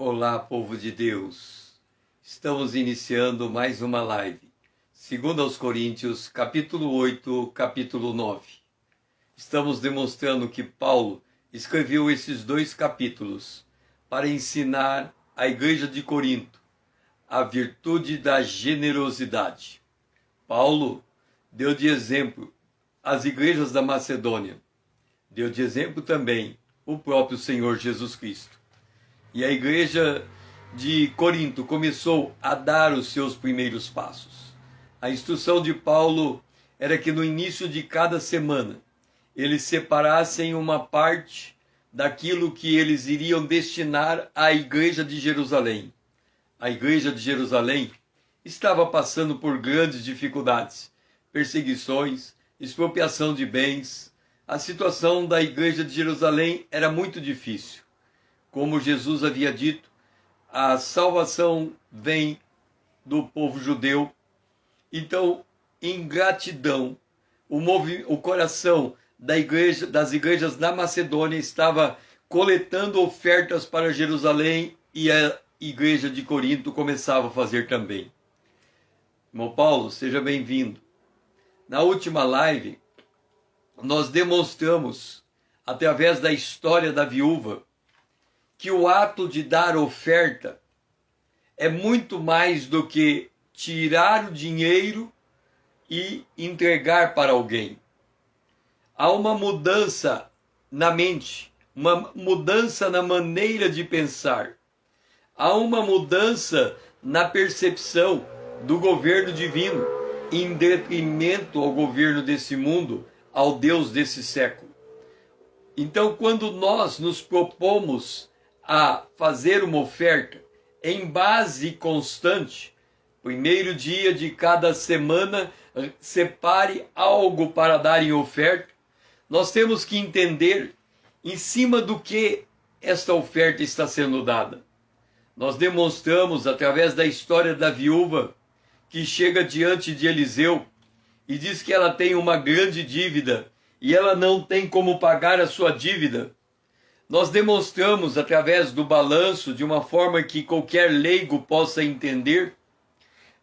Olá, povo de Deus! Estamos iniciando mais uma live. 2 Coríntios, capítulo 8, capítulo 9. Estamos demonstrando que Paulo escreveu esses dois capítulos para ensinar à igreja de Corinto a virtude da generosidade. Paulo deu de exemplo as igrejas da Macedônia. Deu de exemplo também o próprio Senhor Jesus Cristo. E a igreja de Corinto começou a dar os seus primeiros passos. A instrução de Paulo era que no início de cada semana eles separassem uma parte daquilo que eles iriam destinar à igreja de Jerusalém. A igreja de Jerusalém estava passando por grandes dificuldades, perseguições, expropriação de bens. A situação da igreja de Jerusalém era muito difícil. Como Jesus havia dito, a salvação vem do povo judeu. Então, em gratidão, o coração das igrejas da Macedônia estava coletando ofertas para Jerusalém e a igreja de Corinto começava a fazer também. Irmão Paulo, seja bem-vindo. Na última live, nós demonstramos, através da história da viúva, que o ato de dar oferta é muito mais do que tirar o dinheiro e entregar para alguém. Há uma mudança na mente, uma mudança na maneira de pensar. Há uma mudança na percepção do governo divino, em detrimento ao governo desse mundo, ao Deus desse século. Então, quando nós nos propomos a fazer uma oferta em base constante, primeiro dia de cada semana, separe algo para dar em oferta, nós temos que entender em cima do que esta oferta está sendo dada. Nós demonstramos através da história da viúva que chega diante de Eliseu e diz que ela tem uma grande dívida e ela não tem como pagar a sua dívida. Nós demonstramos através do balanço, de uma forma que qualquer leigo possa entender,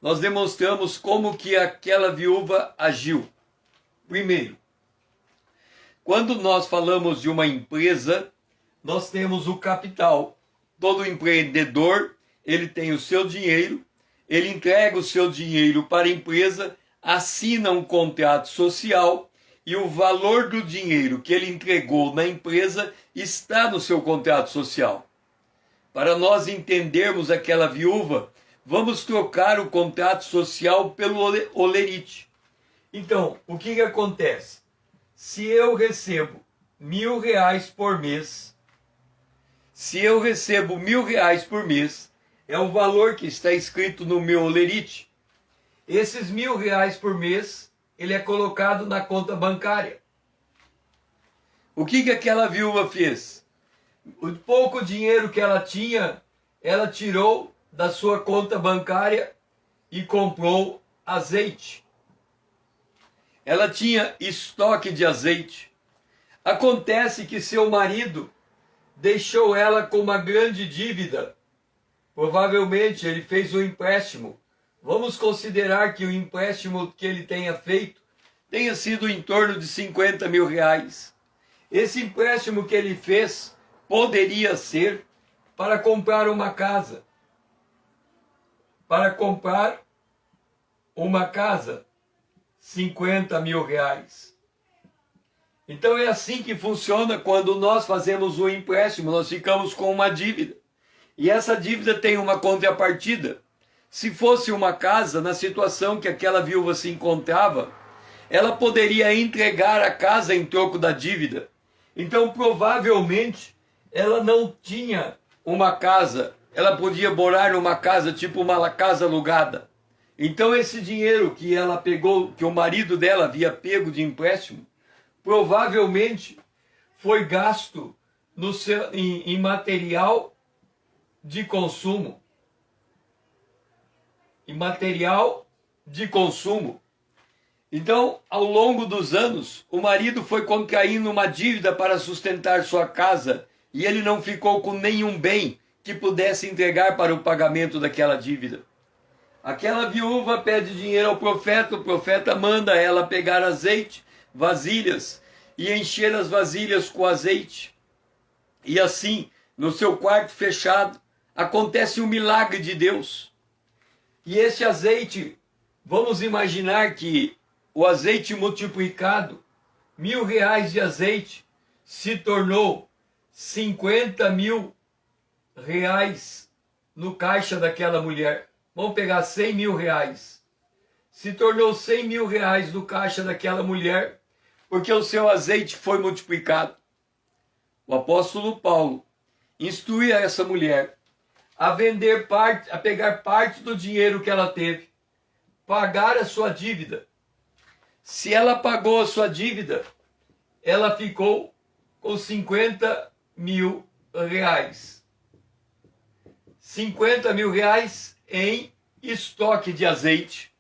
nós demonstramos como que aquela viúva agiu. Primeiro, quando nós falamos de uma empresa, nós temos o capital. Todo empreendedor, ele tem o seu dinheiro, ele entrega o seu dinheiro para a empresa, assina um contrato social e o valor do dinheiro que ele entregou na empresa está no seu contrato social. Para nós entendermos aquela viúva, vamos trocar o contrato social pelo holerite. Então, o que acontece? Se eu recebo R$1.000 por mês, é o valor que está escrito no meu holerite. Esses R$1.000 por mês, ele é colocado na conta bancária. O que aquela viúva fez? O pouco dinheiro que ela tinha, ela tirou da sua conta bancária e comprou azeite. Ela tinha estoque de azeite. Acontece que seu marido deixou ela com uma grande dívida. Provavelmente ele fez um empréstimo. Vamos considerar que o empréstimo que ele tenha feito tenha sido em torno de R$50.000. Esse empréstimo que ele fez poderia ser para comprar uma casa. Para comprar uma casa, R$50.000. Então é assim que funciona quando nós fazemos um empréstimo, nós ficamos com uma dívida. E essa dívida tem uma contrapartida. Se fosse uma casa, na situação que aquela viúva se encontrava, ela poderia entregar a casa em troco da dívida. Então, provavelmente, ela não tinha uma casa. Ela podia morar numa casa, tipo uma casa alugada. Então, esse dinheiro que ela pegou, que o marido dela havia pego de empréstimo, provavelmente foi gasto em material de consumo. Em material de consumo. Então, ao longo dos anos, o marido foi contraindo uma dívida para sustentar sua casa e ele não ficou com nenhum bem que pudesse entregar para o pagamento daquela dívida. Aquela viúva pede dinheiro ao profeta, o profeta manda ela pegar azeite, vasilhas, e encher as vasilhas com azeite. E assim, no seu quarto fechado, acontece um milagre de Deus. E esse azeite, vamos imaginar que o azeite multiplicado, R$1.000 de azeite, se tornou R$50.000 no caixa daquela mulher. Vamos pegar R$100.000. Se tornou R$100.000 no caixa daquela mulher, porque o seu azeite foi multiplicado. O apóstolo Paulo instrui essa mulher a vender parte, a pegar parte do dinheiro que ela teve, pagar a sua dívida. Se ela pagou a sua dívida, ela ficou com R$50.000. R$50.000 em estoque de azeite.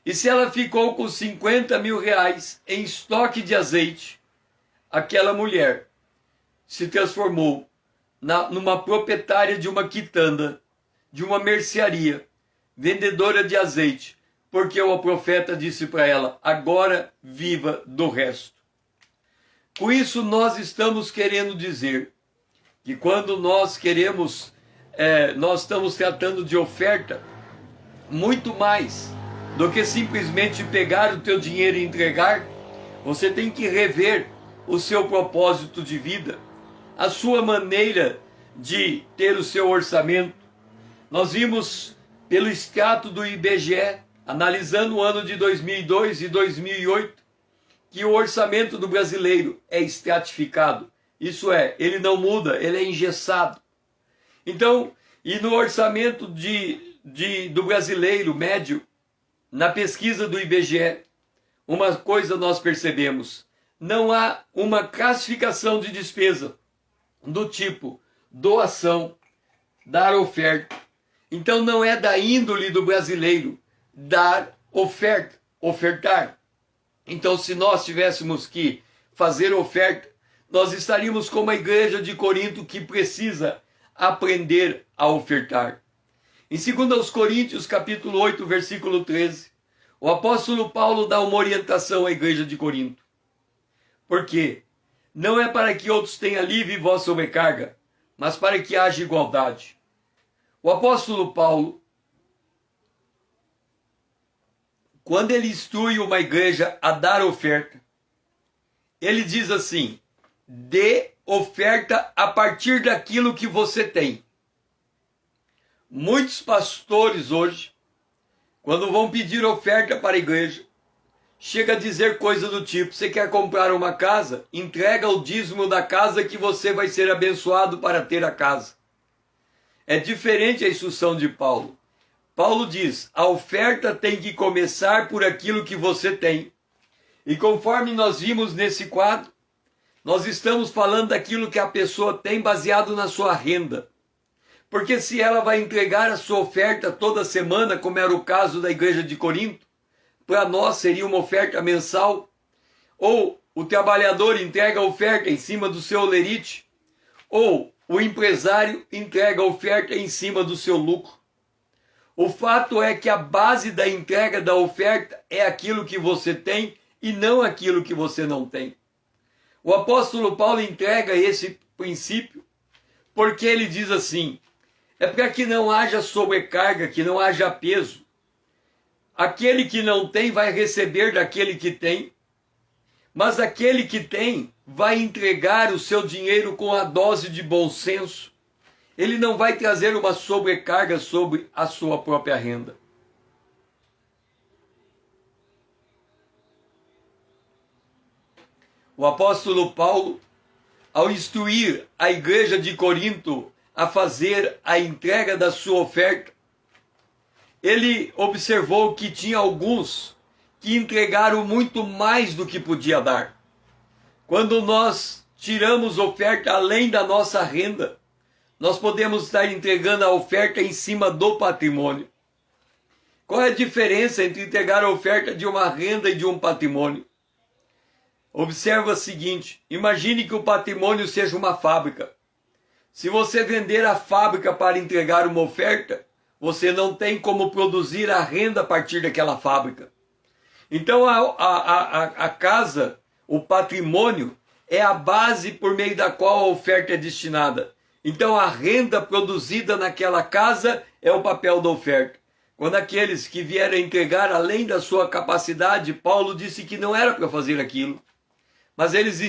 E se ela ficou com R$50.000 em estoque de azeite, aquela mulher se transformou numa proprietária de uma quitanda, de uma mercearia, vendedora de azeite, porque o profeta disse para ela: agora viva do resto. Com isso nós estamos querendo dizer que quando nós queremos, nós estamos tratando de oferta muito mais do que simplesmente pegar o teu dinheiro e entregar. Você tem que rever o seu propósito de vida, a sua maneira de ter o seu orçamento. Nós vimos pelo extrato do IBGE, analisando o ano de 2002 e 2008, que o orçamento do brasileiro é estratificado. Isso é, ele não muda, ele é engessado. Então, e no orçamento do brasileiro médio, na pesquisa do IBGE, uma coisa nós percebemos: não há uma classificação de despesa do tipo doação, dar oferta. Então não é da índole do brasileiro dar oferta, ofertar. Então, se nós tivéssemos que fazer oferta, nós estaríamos como a igreja de Corinto, que precisa aprender a ofertar. Em 2 Coríntios, capítulo 8, versículo 13, o apóstolo Paulo dá uma orientação à igreja de Corinto. Por quê? Não é para que outros tenham alívio em vossa sobrecarga, mas para que haja igualdade. O apóstolo Paulo, quando ele instrui uma igreja a dar oferta, ele diz assim: dê oferta a partir daquilo que você tem. Muitos pastores hoje, quando vão pedir oferta para a igreja, chega a dizer coisa do tipo: você quer comprar uma casa? Entrega o dízimo da casa que você vai ser abençoado para ter a casa. É diferente a instrução de Paulo. Paulo diz: a oferta tem que começar por aquilo que você tem. E conforme nós vimos nesse quadro, nós estamos falando daquilo que a pessoa tem baseado na sua renda. Porque se ela vai entregar a sua oferta toda semana, como era o caso da igreja de Corinto, para nós seria uma oferta mensal, ou o trabalhador entrega a oferta em cima do seu lerite, ou o empresário entrega a oferta em cima do seu lucro. O fato é que a base da entrega da oferta é aquilo que você tem e não aquilo que você não tem. O apóstolo Paulo entrega esse princípio porque ele diz assim: é para que não haja sobrecarga, que não haja peso. Aquele que não tem vai receber daquele que tem, mas aquele que tem vai entregar o seu dinheiro com a dose de bom senso. Ele não vai trazer uma sobrecarga sobre a sua própria renda. O apóstolo Paulo, ao instruir a igreja de Corinto a fazer a entrega da sua oferta, ele observou que tinha alguns que entregaram muito mais do que podia dar. Quando nós tiramos oferta além da nossa renda, nós podemos estar entregando a oferta em cima do patrimônio. Qual é a diferença entre entregar a oferta de uma renda e de um patrimônio? Observa o seguinte: imagine que o patrimônio seja uma fábrica. Se você vender a fábrica para entregar uma oferta, você não tem como produzir a renda a partir daquela fábrica. Então a casa, o patrimônio, é a base por meio da qual a oferta é destinada. Então a renda produzida naquela casa é o papel da oferta. Quando aqueles que vieram entregar além da sua capacidade, Paulo disse que não era para fazer aquilo. Mas eles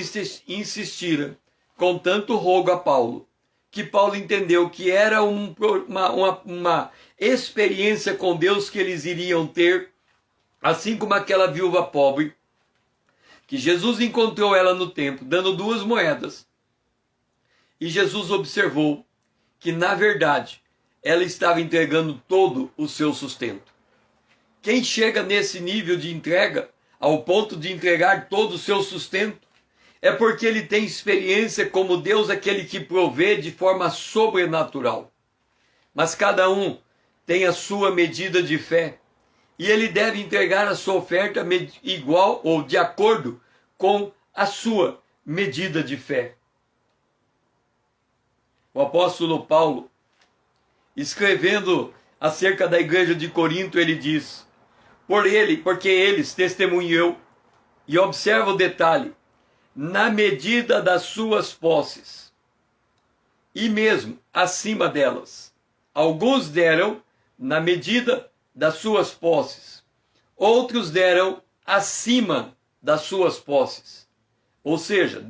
insistiram com tanto rogo a Paulo, que Paulo entendeu que era uma experiência com Deus que eles iriam ter, assim como aquela viúva pobre, que Jesus encontrou ela no templo, dando 2 moedas. E Jesus observou que, na verdade, ela estava entregando todo o seu sustento. Quem chega nesse nível de entrega, ao ponto de entregar todo o seu sustento, é porque ele tem experiência como Deus, aquele que provê de forma sobrenatural. Mas cada um tem a sua medida de fé, e ele deve entregar a sua oferta igual ou de acordo com a sua medida de fé. O apóstolo Paulo, escrevendo acerca da igreja de Corinto, ele diz: porque eles testemunhou, e observa o detalhe, na medida das suas posses, e mesmo acima delas. Alguns deram na medida das suas posses, outros deram acima das suas posses. Ou seja,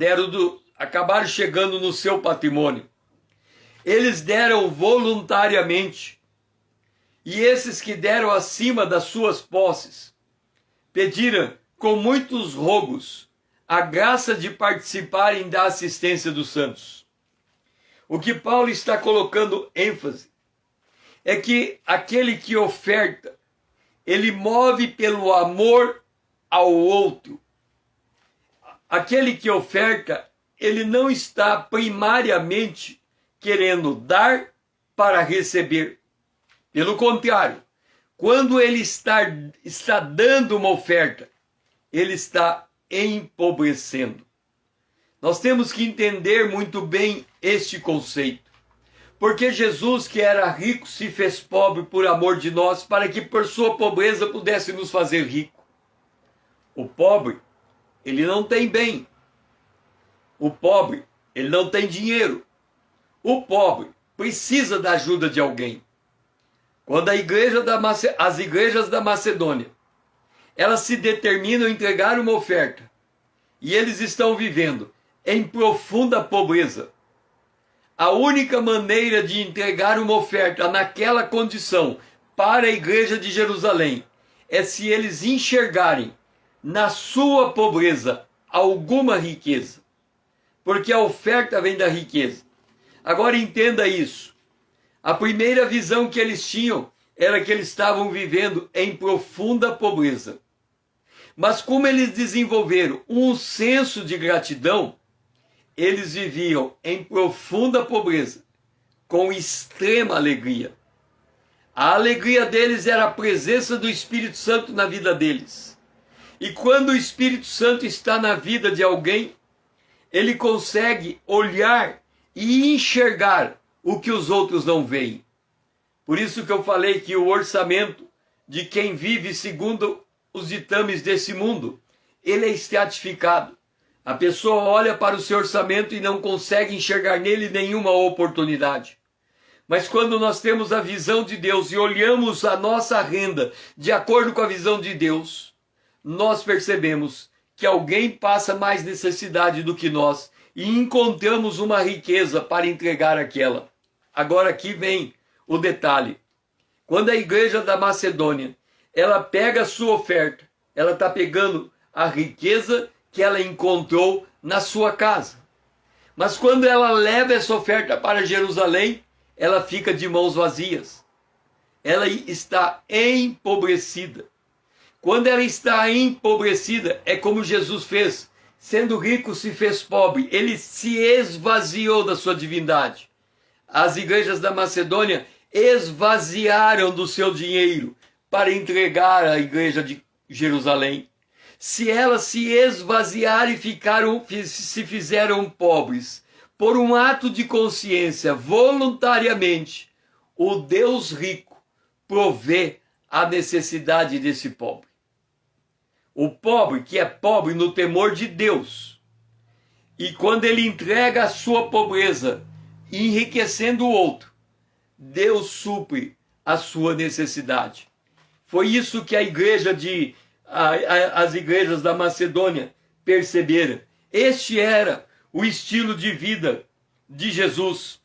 acabaram chegando no seu patrimônio. Eles deram voluntariamente. E esses que deram acima das suas posses, pediram com muitos rogos a graça de participarem da assistência dos santos. O que Paulo está colocando ênfase é que aquele que oferta, ele move pelo amor ao outro. Aquele que oferta, ele não está primariamente querendo dar para receber. Pelo contrário, quando ele está dando uma oferta, ele está empobrecendo. Nós temos que entender muito bem este conceito. Porque Jesus, que era rico, se fez pobre por amor de nós, para que por sua pobreza pudesse nos fazer rico. O pobre, ele não tem bem. O pobre, ele não tem dinheiro. O pobre precisa da ajuda de alguém. Quando as igrejas da Macedônia, elas se determinam a entregar uma oferta, e eles estão vivendo em profunda pobreza, a única maneira de entregar uma oferta naquela condição para a igreja de Jerusalém é se eles enxergarem na sua pobreza alguma riqueza, porque a oferta vem da riqueza. Agora entenda isso. A primeira visão que eles tinham era que eles estavam vivendo em profunda pobreza. Mas como eles desenvolveram um senso de gratidão, eles viviam em profunda pobreza, com extrema alegria. A alegria deles era a presença do Espírito Santo na vida deles. E quando o Espírito Santo está na vida de alguém, ele consegue olhar e enxergar o que os outros não veem. Por isso que eu falei que o orçamento de quem vive segundo os ditames desse mundo, ele é estratificado. A pessoa olha para o seu orçamento e não consegue enxergar nele nenhuma oportunidade. Mas quando nós temos a visão de Deus e olhamos a nossa renda de acordo com a visão de Deus, nós percebemos que alguém passa mais necessidade do que nós e encontramos uma riqueza para entregar aquela. Agora aqui vem o detalhe. Quando a igreja da Macedônia, ela pega a sua oferta, ela está pegando a riqueza que ela encontrou na sua casa. Mas quando ela leva essa oferta para Jerusalém, ela fica de mãos vazias. Ela está empobrecida. Quando ela está empobrecida, é como Jesus fez. Sendo rico, se fez pobre. Ele se esvaziou da sua divindade. As igrejas da Macedônia esvaziaram do seu dinheiro para entregar à igreja de Jerusalém. Se elas se esvaziaram e se fizeram pobres, por um ato de consciência, voluntariamente, o Deus rico provê a necessidade desse pobre. O pobre que é pobre no temor de Deus. E quando ele entrega a sua pobreza, enriquecendo o outro, Deus supre a sua necessidade. Foi isso que as igrejas da Macedônia perceberam. Este era o estilo de vida de Jesus.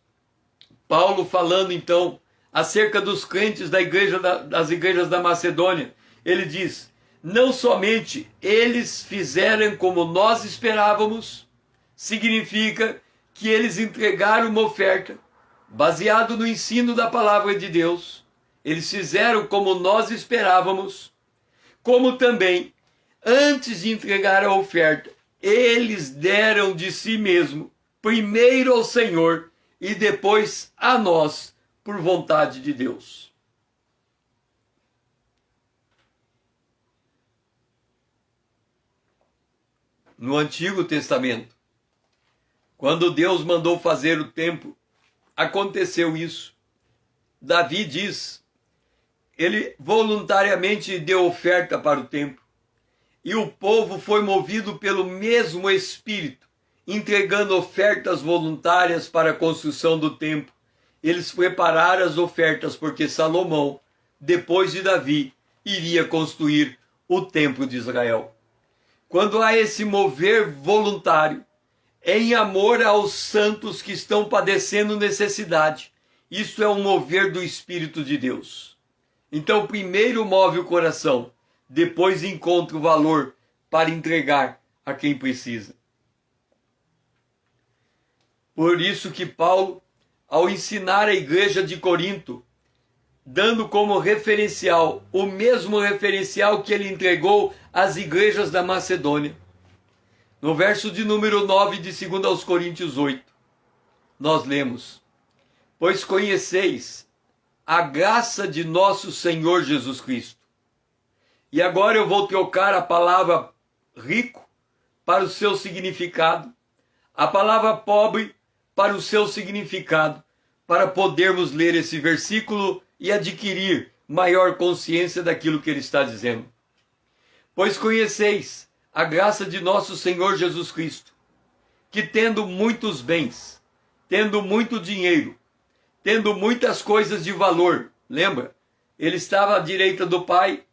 Paulo falando então acerca dos crentes das igrejas da Macedônia, ele diz: não somente eles fizeram como nós esperávamos, significa que eles entregaram uma oferta baseado no ensino da palavra de Deus. Eles fizeram como nós esperávamos, como também, antes de entregar a oferta, eles deram de si mesmo, primeiro ao Senhor e depois a nós, por vontade de Deus. No Antigo Testamento, quando Deus mandou fazer o templo, aconteceu isso. Davi diz, ele voluntariamente deu oferta para o templo. E o povo foi movido pelo mesmo Espírito, entregando ofertas voluntárias para a construção do templo. Eles prepararam as ofertas porque Salomão, depois de Davi, iria construir o templo de Israel. Quando há esse mover voluntário, é em amor aos santos que estão padecendo necessidade. Isso é um mover do Espírito de Deus. Então, primeiro move o coração, depois encontra o valor para entregar a quem precisa. Por isso que Paulo, ao ensinar a igreja de Corinto, dando como referencial o mesmo referencial que ele entregou às igrejas da Macedônia, no verso de número 9 de 2 aos Coríntios 8, nós lemos: pois conheceis a graça de nosso Senhor Jesus Cristo. E agora eu vou trocar a palavra rico para o seu significado, a palavra pobre para o seu significado, para podermos ler esse versículo e adquirir maior consciência daquilo que ele está dizendo. Pois conheceis a graça de nosso Senhor Jesus Cristo, que tendo muitos bens, tendo muito dinheiro, tendo muitas coisas de valor, lembra? Ele estava à direita do Pai,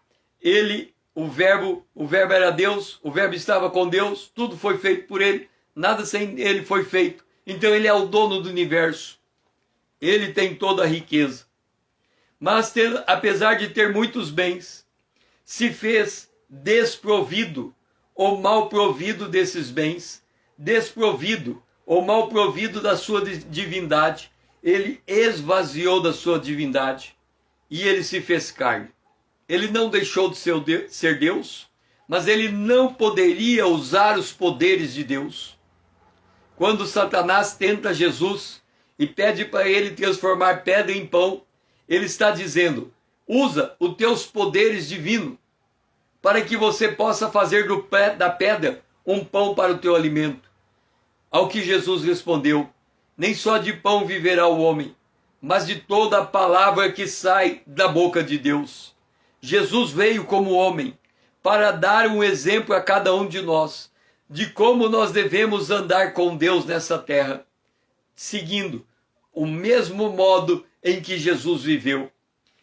o verbo era Deus, o verbo estava com Deus, tudo foi feito por ele, nada sem ele foi feito. Então ele é o dono do universo, ele tem toda a riqueza. Mas apesar de ter muitos bens, se fez desprovido ou mal provido desses bens, desprovido ou mal provido da sua divindade. Ele esvaziou da sua divindade e ele se fez carne. Ele não deixou de ser Deus, mas ele não poderia usar os poderes de Deus. Quando Satanás tenta Jesus e pede para ele transformar pedra em pão, ele está dizendo: usa os teus poderes divinos para que você possa fazer da pedra um pão para o teu alimento. Ao que Jesus respondeu: nem só de pão viverá o homem, mas de toda a palavra que sai da boca de Deus. Jesus veio como homem para dar um exemplo a cada um de nós de como nós devemos andar com Deus nessa terra, seguindo o mesmo modo em que Jesus viveu.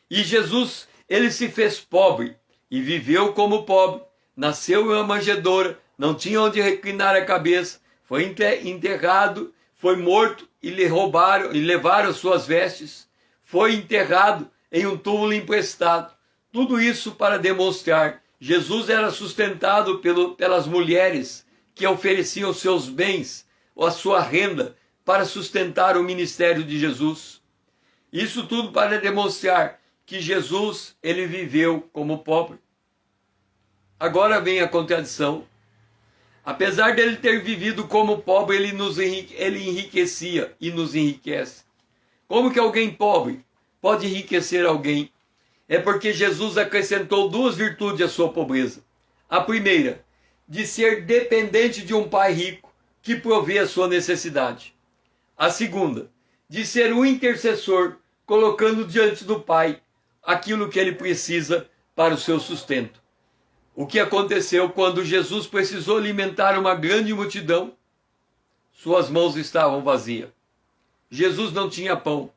E Jesus, ele se fez pobre e viveu como pobre, nasceu em uma manjedoura, não tinha onde reclinar a cabeça, foi enterrado, foi morto e lhe roubaram e levaram suas vestes, foi enterrado em um túmulo emprestado. Tudo isso para demonstrar: Jesus era sustentado pelas mulheres que ofereciam seus bens ou a sua renda para sustentar o ministério de Jesus. Isso tudo para demonstrar que Jesus, ele viveu como pobre. Agora vem a contradição. Apesar dele ter vivido como pobre, ele enriquecia e nos enriquece. Como que alguém pobre pode enriquecer alguém? É porque Jesus acrescentou duas virtudes à sua pobreza. A primeira, de ser dependente de um pai rico que provê a sua necessidade. A segunda, de ser um intercessor, colocando diante do Pai aquilo que ele precisa para o seu sustento. O que aconteceu quando Jesus precisou alimentar uma grande multidão? Suas mãos estavam vazias. Jesus não tinha pão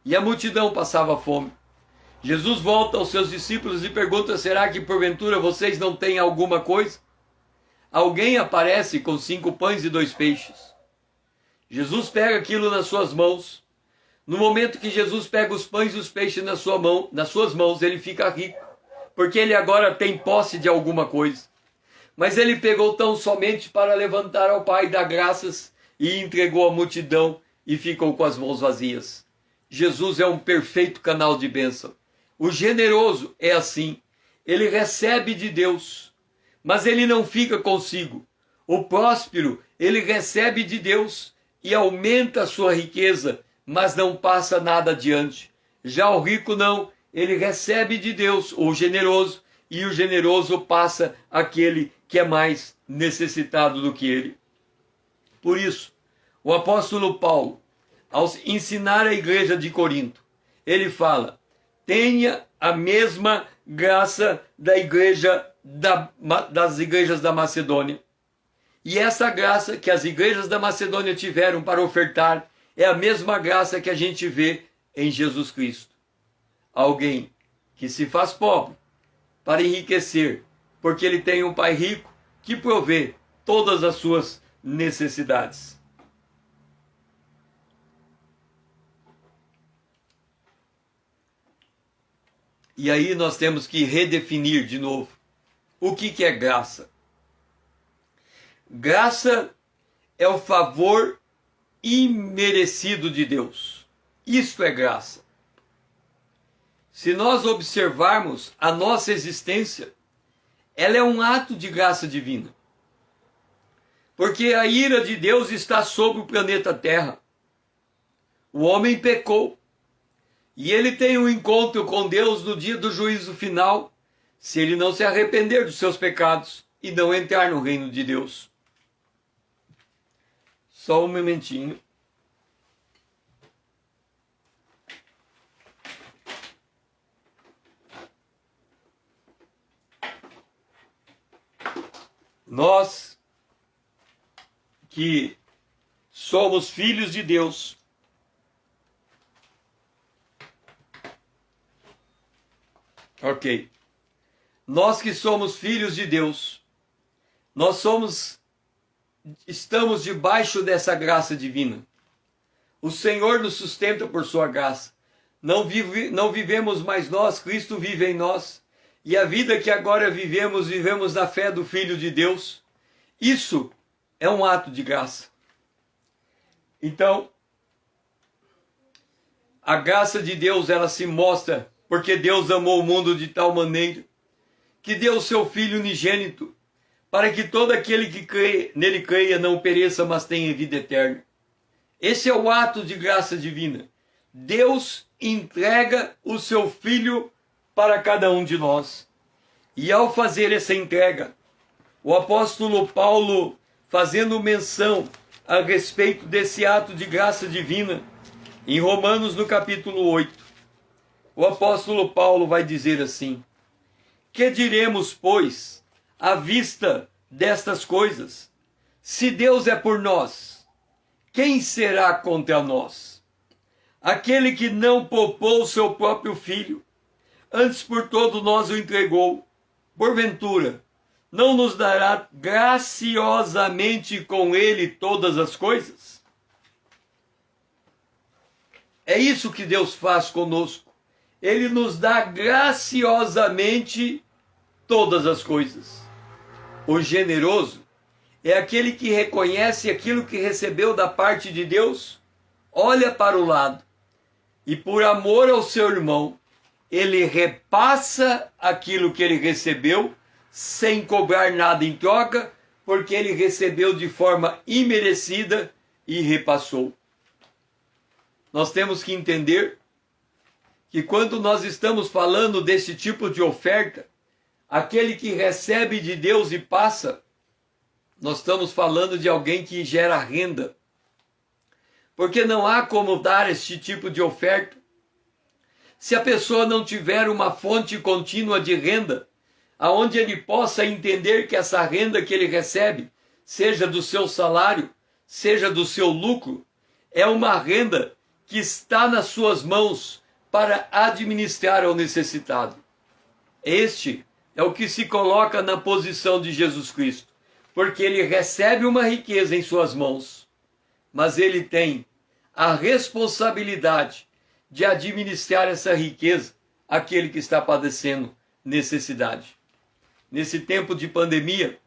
e a multidão passava fome. Jesus volta aos seus discípulos e pergunta: será que porventura vocês não têm alguma coisa? Alguém aparece com 5 pães e 2 peixes. Jesus pega aquilo nas suas mãos. No momento que Jesus pega os pães e os peixes nas suas mãos, ele fica rico, porque ele agora tem posse de alguma coisa. Mas ele pegou tão somente para levantar ao Pai, dar graças, e entregou à multidão e ficou com as mãos vazias. Jesus é um perfeito canal de bênção. O generoso é assim, ele recebe de Deus, mas ele não fica consigo. O próspero, ele recebe de Deus e aumenta a sua riqueza, mas não passa nada adiante. Já o rico não, ele recebe de Deus, o generoso, e o generoso passa aquele que é mais necessitado do que ele. Por isso, o apóstolo Paulo, ao ensinar a igreja de Corinto, ele fala: tenha a mesma graça da igreja das igrejas da Macedônia. E essa graça que as igrejas da Macedônia tiveram para ofertar é a mesma graça que a gente vê em Jesus Cristo. Alguém que se faz pobre para enriquecer, porque ele tem um Pai rico que provê todas as suas necessidades. E aí nós temos que redefinir de novo o que é graça. Graça é o favor imerecido de Deus. Isto é graça. Se nós observarmos a nossa existência, ela é um ato de graça divina. Porque a ira de Deus está sobre o planeta Terra. O homem pecou. E ele tem um encontro com Deus no dia do juízo final, se ele não se arrepender dos seus pecados e não entrar no reino de Deus. Só um momentinho. Nós que somos filhos de Deus, ok. Nós que somos filhos de Deus, estamos debaixo dessa graça divina. O Senhor nos sustenta por sua graça. Não vivemos mais nós, Cristo vive em nós. E a vida que agora vivemos na fé do Filho de Deus. Isso é um ato de graça. Então, a graça de Deus, ela se mostra porque Deus amou o mundo de tal maneira que deu o seu Filho unigênito, para que todo aquele que nele creia não pereça, mas tenha vida eterna. Esse é o ato de graça divina. Deus entrega o seu Filho para cada um de nós. E ao fazer essa entrega, o apóstolo Paulo, fazendo menção a respeito desse ato de graça divina, em Romanos no capítulo 8, o apóstolo Paulo vai dizer assim: que diremos, pois, à vista destas coisas? Se Deus é por nós, quem será contra nós? Aquele que não poupou seu próprio filho, antes por todo nós o entregou, porventura, não nos dará graciosamente com ele todas as coisas? É isso que Deus faz conosco. Ele nos dá graciosamente todas as coisas. O generoso é aquele que reconhece aquilo que recebeu da parte de Deus, olha para o lado e, por amor ao seu irmão, ele repassa aquilo que ele recebeu sem cobrar nada em troca, porque ele recebeu de forma imerecida e repassou. Nós temos que entender que quando nós estamos falando desse tipo de oferta, aquele que recebe de Deus e passa, nós estamos falando de alguém que gera renda. porque não há como dar este tipo de oferta se a pessoa não tiver uma fonte contínua de renda, aonde ele possa entender que essa renda que ele recebe, seja do seu salário, seja do seu lucro, é uma renda que está nas suas mãos para administrar ao necessitado. Este é o que se coloca na posição de Jesus Cristo, porque ele recebe uma riqueza em suas mãos, mas ele tem a responsabilidade de administrar essa riqueza àquele que está padecendo necessidade. Nesse tempo de pandemia,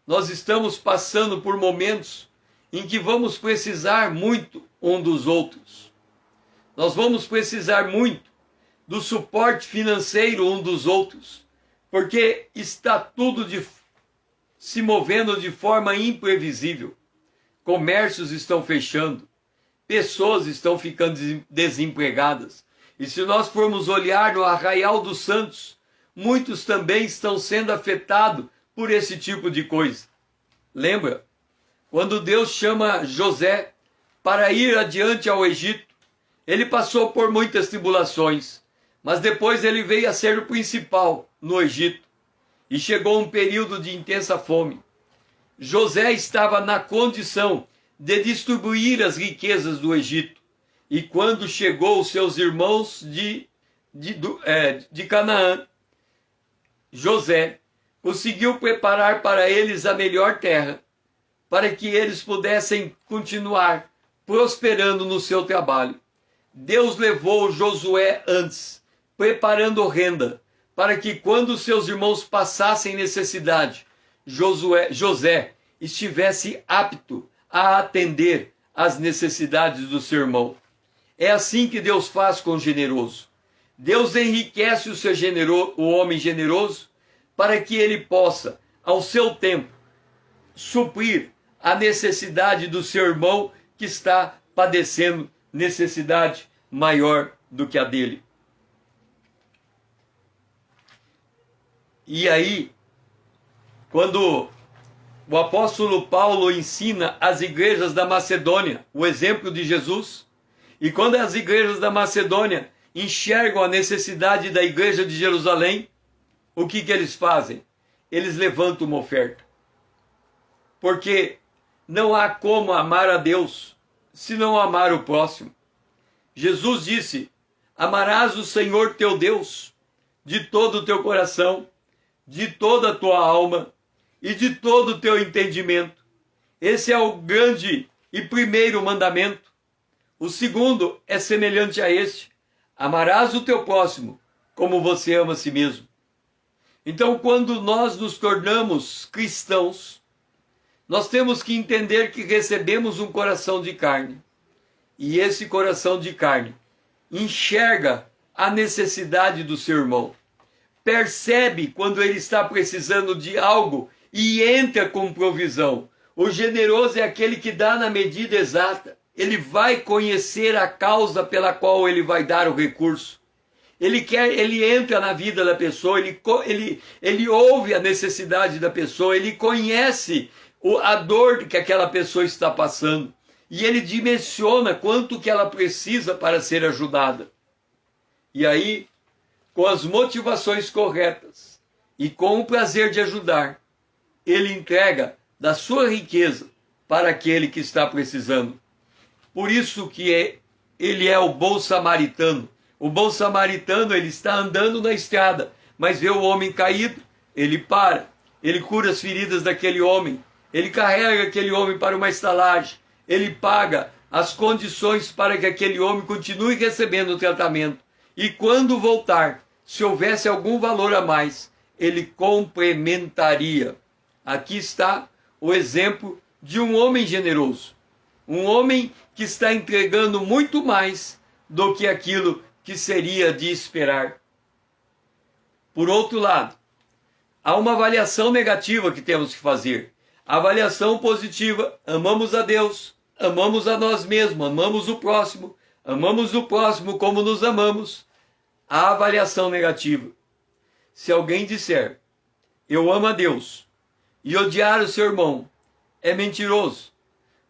nós estamos passando por momentos em que vamos precisar muito um dos outros. Nós vamos precisar muito do suporte financeiro um dos outros, porque está tudo se movendo de forma imprevisível. Comércios estão fechando, pessoas estão ficando desempregadas. E se nós formos olhar no Arraial dos Santos, muitos também estão sendo afetados por esse tipo de coisa. Lembra? Quando Deus chama José para ir adiante ao Egito, ele passou por muitas tribulações, mas depois ele veio a ser o principal no Egito. E chegou um período de intensa fome. José estava na condição de distribuir as riquezas do Egito. E quando chegou os seus irmãos de Canaã, José conseguiu preparar para eles a melhor terra, para que eles pudessem continuar prosperando no seu trabalho. Deus levou Josué antes, preparando renda, para que quando seus irmãos passassem necessidade, José estivesse apto a atender às necessidades do seu irmão. É assim que Deus faz com o generoso. Deus enriquece o homem generoso para que ele possa, ao seu tempo, suprir a necessidade do seu irmão que está padecendo necessidade maior do que a dele. E aí, quando o apóstolo Paulo ensina as igrejas da Macedônia o exemplo de Jesus, e quando as igrejas da Macedônia enxergam a necessidade da igreja de Jerusalém, o que eles fazem? Eles levantam uma oferta. Porque não há como amar a Deus se não amar o próximo. Jesus disse: amarás o Senhor teu Deus de todo o teu coração, de toda a tua alma e de todo o teu entendimento. Esse é o grande e primeiro mandamento. O segundo é semelhante a este: amarás o teu próximo como você ama a si mesmo. Então, quando nós nos tornamos cristãos, nós temos que entender que recebemos um coração de carne. E esse coração de carne enxerga a necessidade do seu irmão. Percebe quando ele está precisando de algo e entra com provisão. O generoso é aquele que dá na medida exata. Ele vai conhecer a causa pela qual ele vai dar o recurso. Ele entra na vida da pessoa, ele ouve a necessidade da pessoa, ele conhece a dor que aquela pessoa está passando. E ele dimensiona quanto que ela precisa para ser ajudada. E aí, com as motivações corretas e com o prazer de ajudar, ele entrega da sua riqueza para aquele que está precisando. Por isso que ele é o bom samaritano. O bom samaritano, ele está andando na estrada, mas vê o homem caído, ele para, ele cura as feridas daquele homem, ele carrega aquele homem para uma estalagem, ele paga as condições para que aquele homem continue recebendo o tratamento. E quando voltar, se houvesse algum valor a mais, ele complementaria. Aqui está o exemplo de um homem generoso. Um homem que está entregando muito mais do que aquilo que seria de esperar. Por outro lado, há uma avaliação negativa que temos que fazer. A avaliação positiva: amamos a Deus, amamos a nós mesmos, amamos o próximo como nos amamos. A avaliação negativa: se alguém disser eu amo a Deus e odiar o seu irmão, é mentiroso,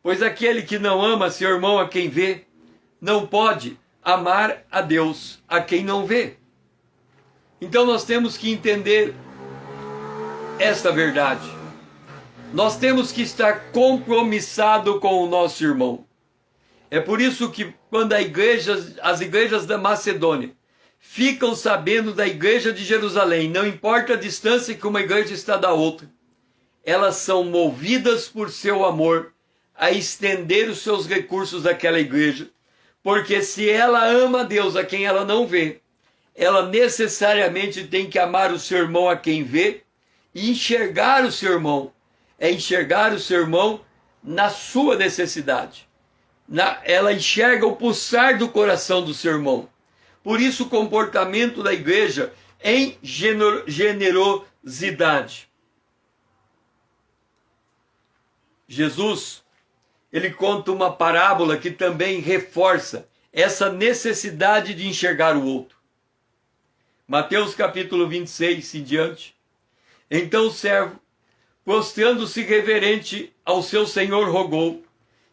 Pois aquele que não ama seu irmão a quem vê, não pode amar a Deus a quem não vê. Então nós temos que entender esta verdade. Nós temos que estar compromissado com o nosso irmão. É por isso que quando as igrejas da Macedônia ficam sabendo da igreja de Jerusalém, não importa a distância que uma igreja está da outra, elas são movidas por seu amor a estender os seus recursos àquela igreja, porque se ela ama a Deus a quem ela não vê, ela necessariamente tem que amar o seu irmão a quem vê e enxergar o seu irmão. É enxergar o seu irmão na sua necessidade. Ela enxerga o pulsar do coração do seu irmão. Por isso o comportamento da igreja em generosidade. Jesus, ele conta uma parábola que também reforça essa necessidade de enxergar o outro. Mateus capítulo 26 em diante. Então o servo, prostrando-se reverente ao seu senhor, rogou: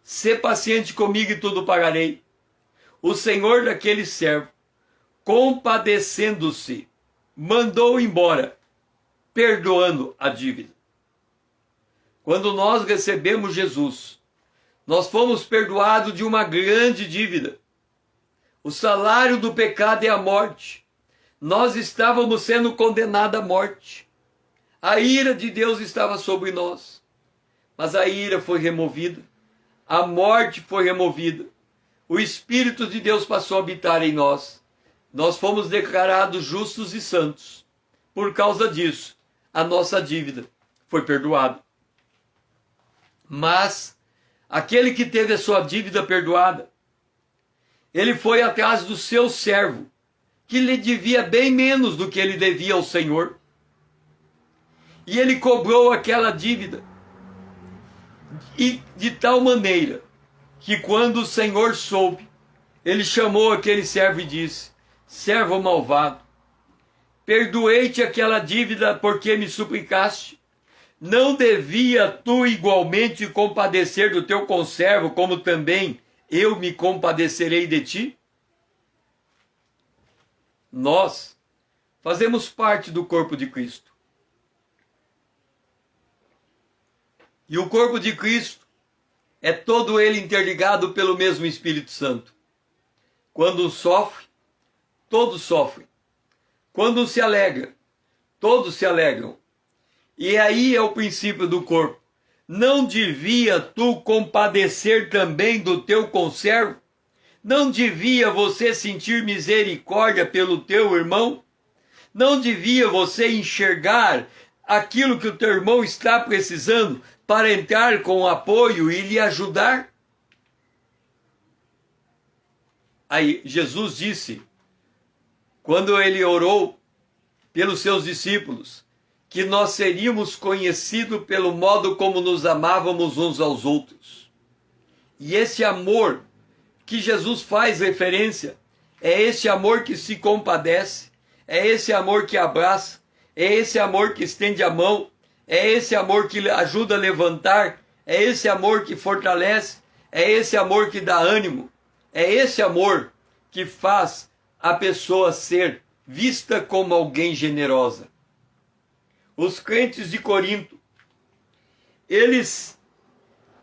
sê paciente comigo e tudo pagarei. O senhor daquele servo, compadecendo-se, mandou embora, perdoando a dívida. Quando nós recebemos Jesus, nós fomos perdoados de uma grande dívida. O salário do pecado é a morte. Nós estávamos sendo condenados à morte. A ira de Deus estava sobre nós. Mas a ira foi removida. A morte foi removida. O Espírito de Deus passou a habitar em nós. Nós fomos declarados justos e santos. Por causa disso, a nossa dívida foi perdoada. Mas aquele que teve a sua dívida perdoada, ele foi atrás do seu servo, que lhe devia bem menos do que ele devia ao Senhor. E ele cobrou aquela dívida. E de tal maneira que quando o Senhor soube, ele chamou aquele servo e disse: servo malvado, perdoei-te aquela dívida porque me suplicaste. Não devia tu igualmente compadecer do teu conservo, como também eu me compadecerei de ti? Nós fazemos parte do corpo de Cristo. E o corpo de Cristo é todo ele interligado pelo mesmo Espírito Santo. Quando um sofre, todos sofrem. Quando um se alegra, todos se alegram. E aí é o princípio do corpo. Não devia tu compadecer também do teu conservo? Não devia você sentir misericórdia pelo teu irmão? Não devia você enxergar aquilo que o teu irmão está precisando para entrar com apoio e lhe ajudar? Aí Jesus disse, quando ele orou pelos seus discípulos, que nós seríamos conhecidos pelo modo como nos amávamos uns aos outros. E esse amor que Jesus faz referência é esse amor que se compadece, é esse amor que abraça, é esse amor que estende a mão, é esse amor que ajuda a levantar, é esse amor que fortalece, é esse amor que dá ânimo, é esse amor que faz a pessoa ser vista como alguém generosa. Os crentes de Corinto, eles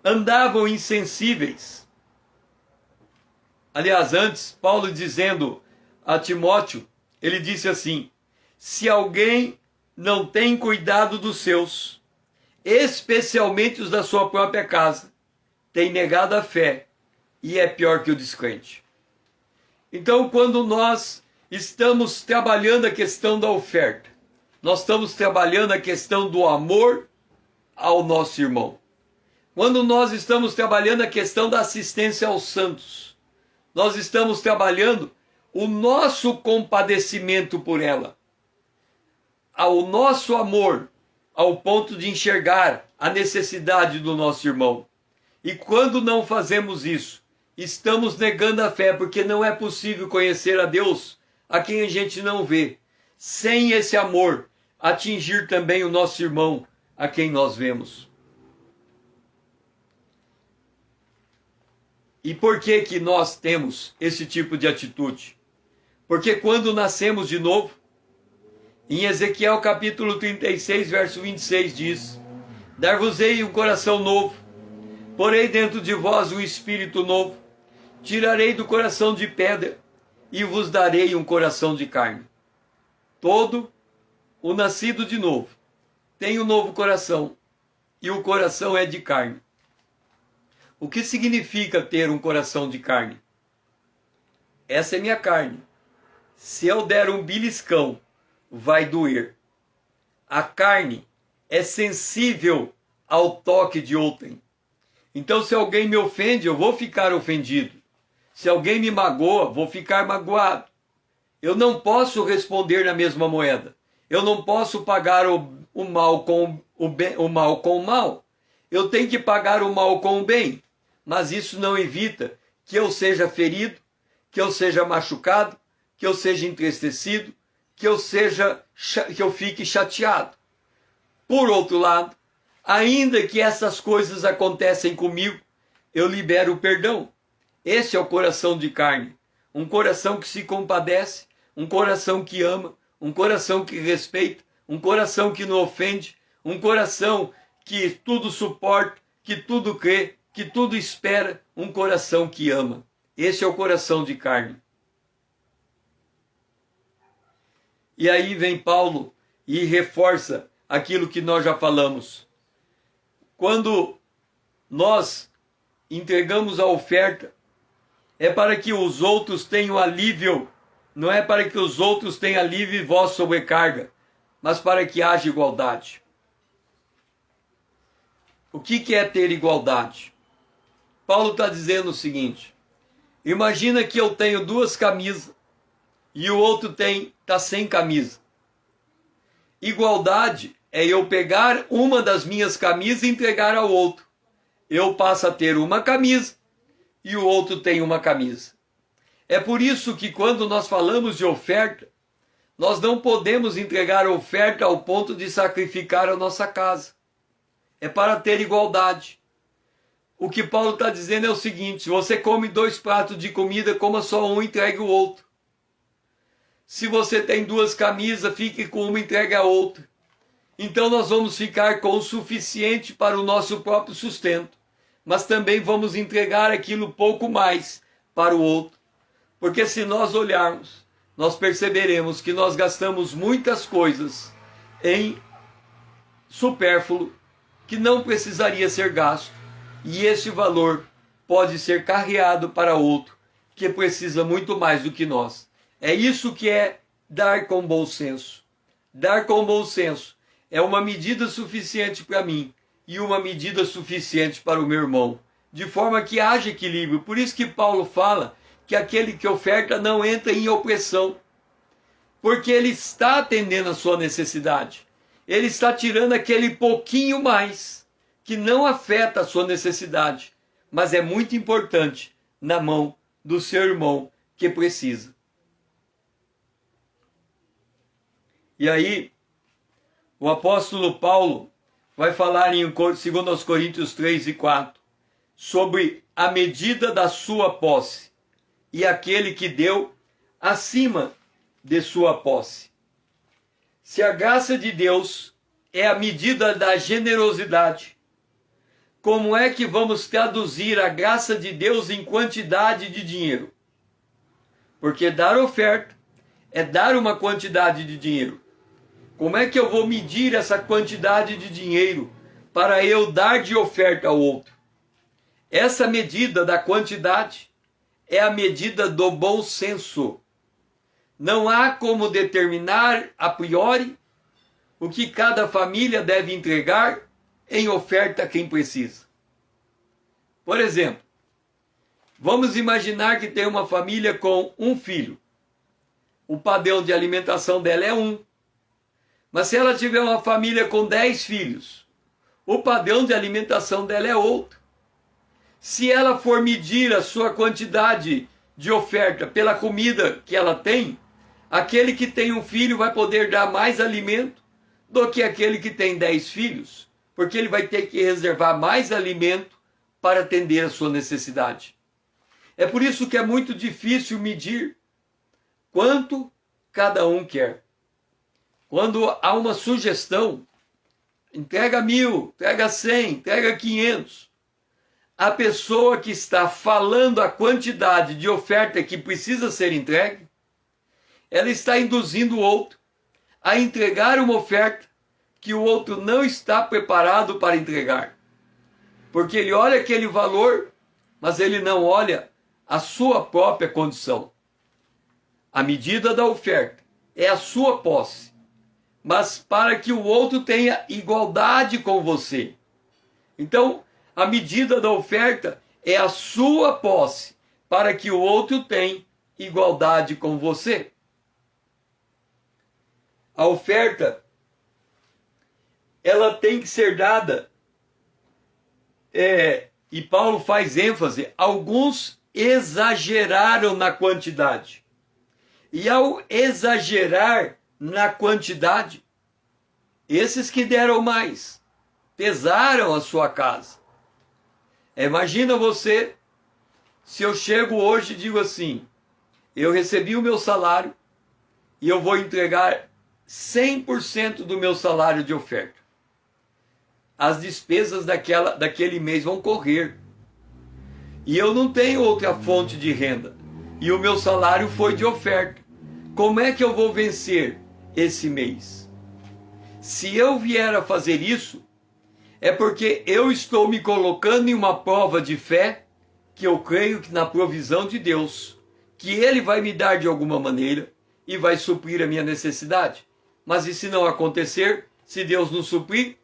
andavam insensíveis. Aliás, antes, Paulo dizendo a Timóteo, ele disse assim: se alguém não tem cuidado dos seus, especialmente os da sua própria casa, tem negado a fé e é pior que o descrente. Então, quando nós estamos trabalhando a questão da oferta, nós estamos trabalhando a questão do amor ao nosso irmão. Quando nós estamos trabalhando a questão da assistência aos santos, nós estamos trabalhando o nosso compadecimento por ela, ao nosso amor, ao ponto de enxergar a necessidade do nosso irmão. E quando não fazemos isso, estamos negando a fé, porque não é possível conhecer a Deus a quem a gente não vê, sem esse amor atingir também o nosso irmão a quem nós vemos. E por que que nós temos esse tipo de atitude? Porque quando nascemos de novo, em Ezequiel capítulo 36, verso 26 diz: Dar-vos-ei um coração novo, porei dentro de vós um espírito novo, tirarei do coração de pedra e vos darei um coração de carne. Todo o nascido de novo tem um novo coração, e o coração é de carne. O que significa ter um coração de carne? Essa é minha carne. Se eu der um beliscão, vai doer. A carne é sensível ao toque de outrem. Então, se alguém me ofende, eu vou ficar ofendido. Se alguém me magoa, vou ficar magoado. Eu não posso responder na mesma moeda. Eu não posso pagar o mal com o mal com o mal. Eu tenho que pagar o mal com o bem. Mas isso não evita que eu seja ferido, que eu seja machucado, que eu seja entristecido, que eu fique chateado. Por outro lado, ainda que essas coisas acontecem comigo, eu libero o perdão. Esse é o coração de carne. Um coração que se compadece, um coração que ama, um coração que respeita, um coração que não ofende, um coração que tudo suporta, que tudo crê, que tudo espera, um coração que ama. Esse é o coração de carne. E aí vem Paulo e reforça aquilo que nós já falamos. Quando nós entregamos a oferta, é para que os outros tenham alívio, não é para que os outros tenham alívio e vós sobrecarga, mas para que haja igualdade. O que é ter igualdade? Paulo está dizendo o seguinte: imagina que eu tenho 2 camisas e o outro está sem camisa. Igualdade é eu pegar uma das minhas camisas e entregar ao outro. Eu passo a ter uma camisa e o outro tem uma camisa. É por isso que quando nós falamos de oferta, nós não podemos entregar a oferta ao ponto de sacrificar a nossa casa. É para ter igualdade. O que Paulo está dizendo é o seguinte: se você come 2 pratos de comida, coma só um e entregue o outro. Se você tem 2 camisas, fique com uma e entregue a outra. Então nós vamos ficar com o suficiente para o nosso próprio sustento, mas também vamos entregar aquilo pouco mais para o outro. Porque se nós olharmos, nós perceberemos que nós gastamos muitas coisas em supérfluo que não precisaria ser gasto, e esse valor pode ser carreado para outro que precisa muito mais do que nós. É isso que é dar com bom senso. Dar com bom senso é uma medida suficiente para mim e uma medida suficiente para o meu irmão, de forma que haja equilíbrio. Por isso que Paulo fala que aquele que oferta não entra em opressão, porque ele está atendendo a sua necessidade. Ele está tirando aquele pouquinho mais, que não afeta a sua necessidade, mas é muito importante na mão do seu irmão que precisa. E aí, o apóstolo Paulo vai falar em 2 Coríntios 3 e 4, sobre a medida da sua posse, e aquele que deu acima de sua posse. Se a graça de Deus é a medida da generosidade, como é que vamos traduzir a graça de Deus em quantidade de dinheiro? Porque dar oferta é dar uma quantidade de dinheiro. Como é que eu vou medir essa quantidade de dinheiro para eu dar de oferta ao outro? Essa medida da quantidade é a medida do bom senso. Não há como determinar a priori o que cada família deve entregar em oferta a quem precisa. Por exemplo, vamos imaginar que tem uma família com um filho. O padrão de alimentação dela é 1. Mas se ela tiver uma família com 10 filhos, o padrão de alimentação dela é outro. Se ela for medir a sua quantidade de oferta pela comida que ela tem, aquele que tem um filho vai poder dar mais alimento do que aquele que tem 10 filhos, porque ele vai ter que reservar mais alimento para atender a sua necessidade. É por isso que é muito difícil medir quanto cada um quer. Quando há uma sugestão, entrega 1.000, entrega 100, entrega 500. A pessoa que está falando a quantidade de oferta que precisa ser entregue, ela está induzindo o outro a entregar uma oferta que o outro não está preparado para entregar. Porque ele olha aquele valor, mas ele não olha a sua própria condição. A medida da oferta é a sua posse, mas para que o outro tenha igualdade com você. Então, a medida da oferta é a sua posse, para que o outro tenha igualdade com você. A oferta, ela tem que ser dada, e Paulo faz ênfase, alguns exageraram na quantidade. E ao exagerar na quantidade, esses que deram mais, pesaram a sua casa. Imagina você, se eu chego hoje e digo assim, eu recebi o meu salário e eu vou entregar 100% do meu salário de oferta. As despesas daquele mês vão correr. E eu não tenho outra fonte de renda. E o meu salário foi de oferta. Como é que eu vou vencer esse mês? Se eu vier a fazer isso, é porque eu estou me colocando em uma prova de fé, que eu creio que na provisão de Deus, que Ele vai me dar de alguma maneira e vai suprir a minha necessidade. Mas e se não acontecer, se Deus não suprir,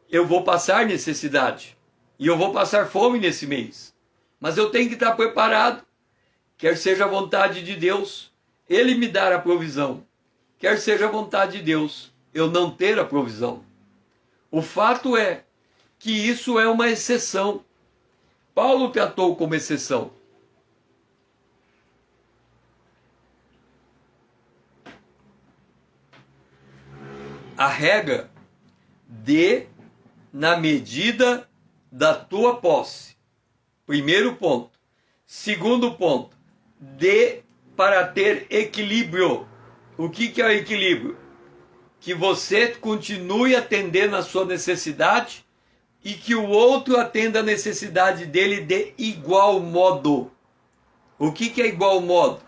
eu vou passar necessidade e eu vou passar fome nesse mês. Mas eu tenho que estar preparado, quer seja a vontade de Deus, Ele me dar a provisão, quer seja a vontade de Deus, eu não ter a provisão. O fato é que isso é uma exceção. Paulo tratou como exceção. A regra, dê na medida da tua posse. Primeiro ponto. Segundo ponto, dê para ter equilíbrio. O que é o equilíbrio? Que você continue atendendo a sua necessidade e que o outro atenda a necessidade dele de igual modo. O que é igual modo?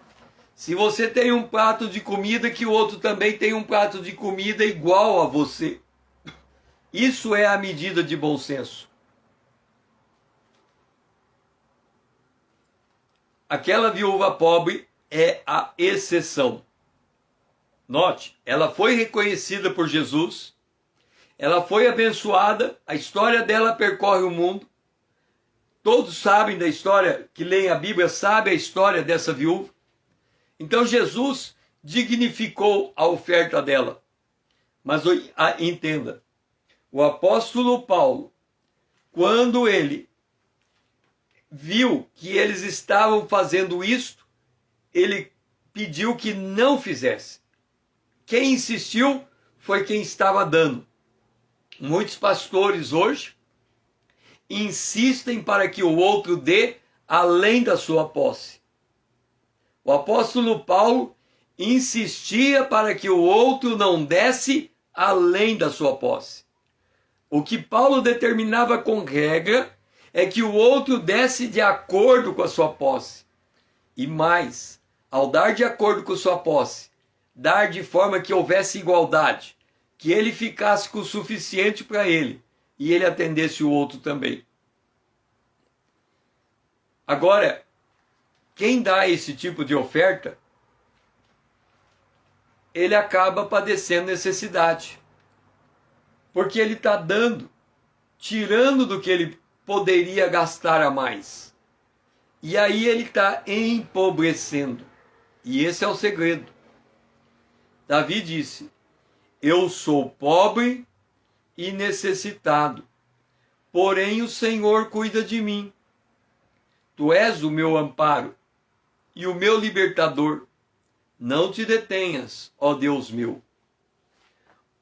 Se você tem um prato de comida, que o outro também tem um prato de comida igual a você. Isso é a medida de bom senso. Aquela viúva pobre é a exceção. Note, ela foi reconhecida por Jesus, ela foi abençoada, a história dela percorre o mundo. Todos sabem da história, que leem a Bíblia, sabem a história dessa viúva. Então Jesus dignificou a oferta dela. Mas entenda, o apóstolo Paulo, quando ele viu que eles estavam fazendo isto, ele pediu que não fizesse. Quem insistiu foi quem estava dando. Muitos pastores hoje insistem para que o outro dê além da sua posse. O apóstolo Paulo insistia para que o outro não desse além da sua posse. O que Paulo determinava com regra é que o outro desse de acordo com a sua posse. E mais, ao dar de acordo com sua posse, dar de forma que houvesse igualdade, que ele ficasse com o suficiente para ele e ele atendesse o outro também. Agora, quem dá esse tipo de oferta, ele acaba padecendo necessidade. Porque ele está dando, tirando do que ele poderia gastar a mais. E aí ele está empobrecendo. E esse é o segredo. Davi disse, eu sou pobre e necessitado, porém o Senhor cuida de mim. Tu és o meu amparo e o meu libertador. Não te detenhas, ó Deus meu.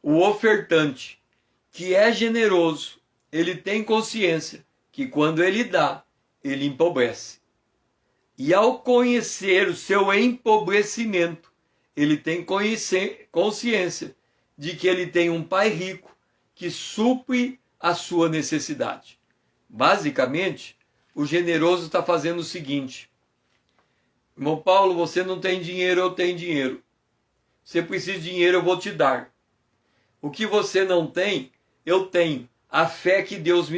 O ofertante, que é generoso, ele tem consciência que quando ele dá, ele empobrece. E ao conhecer o seu empobrecimento, ele tem consciência de que ele tem um pai rico que supre a sua necessidade. Basicamente, o generoso está fazendo o seguinte: irmão Paulo, você não tem dinheiro, eu tenho dinheiro. Você precisa de dinheiro, eu vou te dar. O que você não tem, eu tenho. A fé que Deus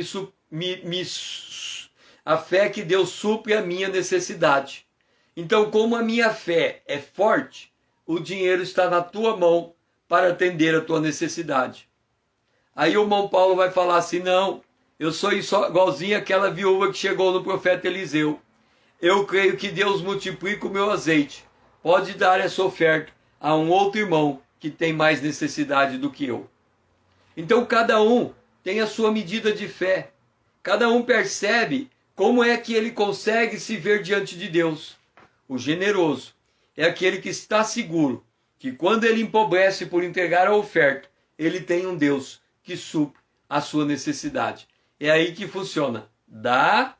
a fé que Deus supre a minha necessidade. Então, como a minha fé é forte, o dinheiro está na tua mão para atender a tua necessidade. Aí o irmão Paulo vai falar assim: não, eu sou igualzinho aquela viúva que chegou no profeta Eliseu. Eu creio que Deus multiplica o meu azeite. Pode dar essa oferta a um outro irmão que tem mais necessidade do que eu. Então cada um tem a sua medida de fé. Cada um percebe como é que ele consegue se ver diante de Deus. O generoso é aquele que está seguro que quando ele empobrece por entregar a oferta, ele tem um Deus que supre a sua necessidade. É aí que funciona. Dá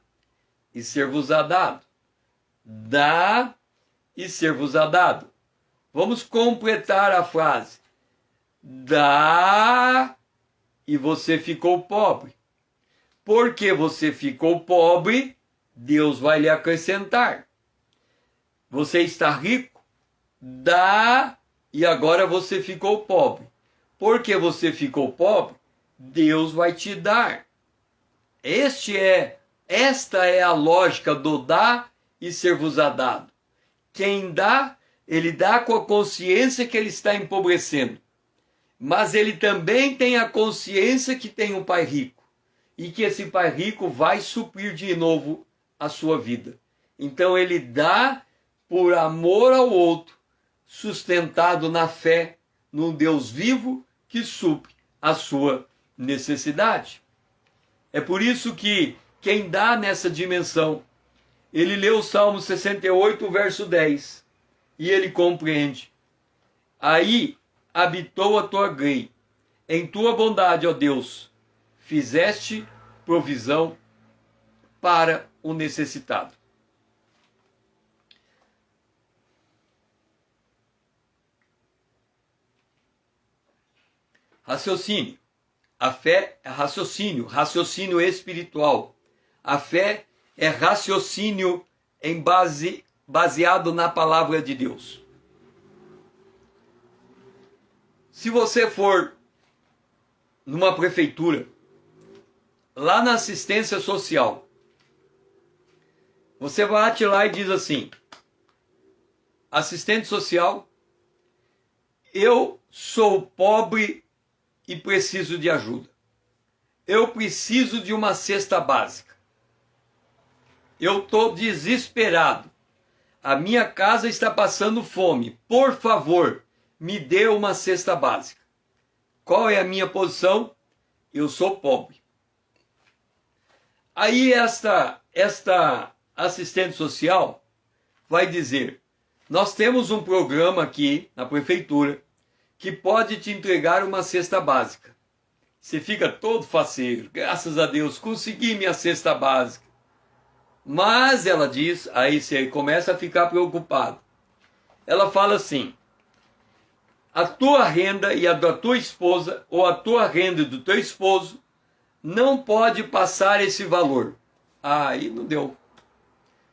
e ser-vos-á dado. Dá e ser-vos-á dado. Vamos completar a frase. Dá e você ficou pobre. Porque você ficou pobre, Deus vai lhe acrescentar. Você está rico, dá e agora você ficou pobre. Porque você ficou pobre, Deus vai te dar. Esta é a lógica do dá e ser-vos-á dado. Quem dá, ele dá com a consciência que ele está empobrecendo. Mas ele também tem a consciência que tem um pai rico. E que esse pai rico vai suprir de novo a sua vida. Então ele dá por amor ao outro, sustentado na fé num Deus vivo que supre a sua necessidade. É por isso que quem dá nessa dimensão, ele lê o Salmo 68, verso 10, e ele compreende. Aí habitou a tua grei, em tua bondade, ó Deus, fizeste provisão para o necessitado. Raciocínio. A fé é raciocínio, raciocínio espiritual. A fé é raciocínio baseado na palavra de Deus. Se você for numa prefeitura, lá na assistência social, você bate lá e diz assim: assistente social, eu sou pobre e preciso de ajuda. Eu preciso de uma cesta básica. Eu estou desesperado. A minha casa está passando fome. Por favor, me dê uma cesta básica. Qual é a minha posição? Eu sou pobre. Aí esta assistente social vai dizer: nós temos um programa aqui na prefeitura que pode te entregar uma cesta básica. Você fica todo faceiro, graças a Deus, consegui minha cesta básica. Mas ela diz, aí você começa a ficar preocupado. Ela fala assim: a tua renda e a da tua esposa, ou a tua renda e do teu esposo, não pode passar esse valor. Aí não deu.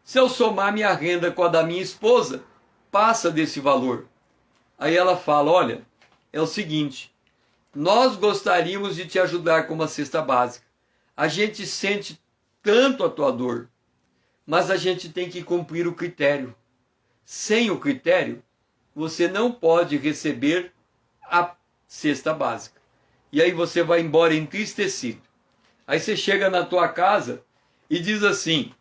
Se eu somar minha renda com a da minha esposa, passa desse valor. Aí ela fala: olha, é o seguinte, nós gostaríamos de te ajudar com uma cesta básica. A gente sente tanto a tua dor, mas a gente tem que cumprir o critério. Sem o critério, você não pode receber a cesta básica. E aí você vai embora entristecido. Aí você chega na tua casa e diz assim,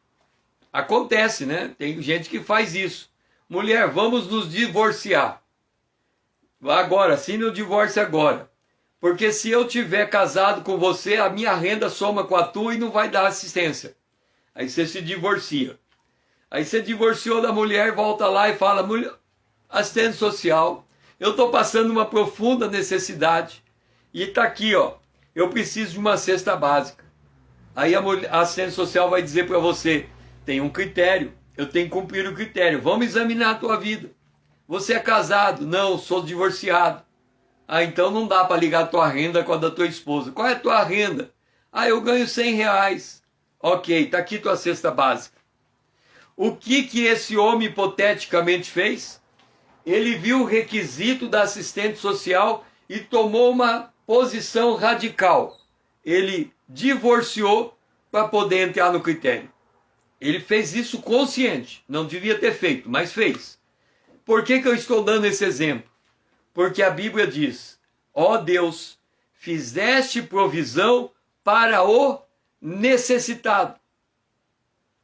acontece, né? Tem gente que faz isso. Mulher, vamos nos divorciar. Agora, assine o divórcio agora. Porque se eu tiver casado com você, a minha renda soma com a tua e não vai dar assistência. Aí você se divorcia. Aí você divorciou da mulher, volta lá e fala: assistente social, eu estou passando uma profunda necessidade. E está aqui, ó, eu preciso de uma cesta básica. Aí a assistente social vai dizer para você: tem um critério. eu tenho que cumprir o critério. Vamos examinar a tua vida. Você é casado? Não, sou divorciado. Ah, então não dá para ligar a tua renda com a da tua esposa. Qual é a tua renda? Ah, eu ganho R$100. Ok, tá aqui tua cesta básica. O que esse homem hipoteticamente fez? Ele viu o requisito da assistente social e tomou uma posição radical. Ele divorciou para poder entrar no critério. Ele fez isso consciente. Não devia ter feito, mas fez. Por que eu estou dando esse exemplo? Porque a Bíblia diz: ó Deus, fizeste provisão para o necessitado.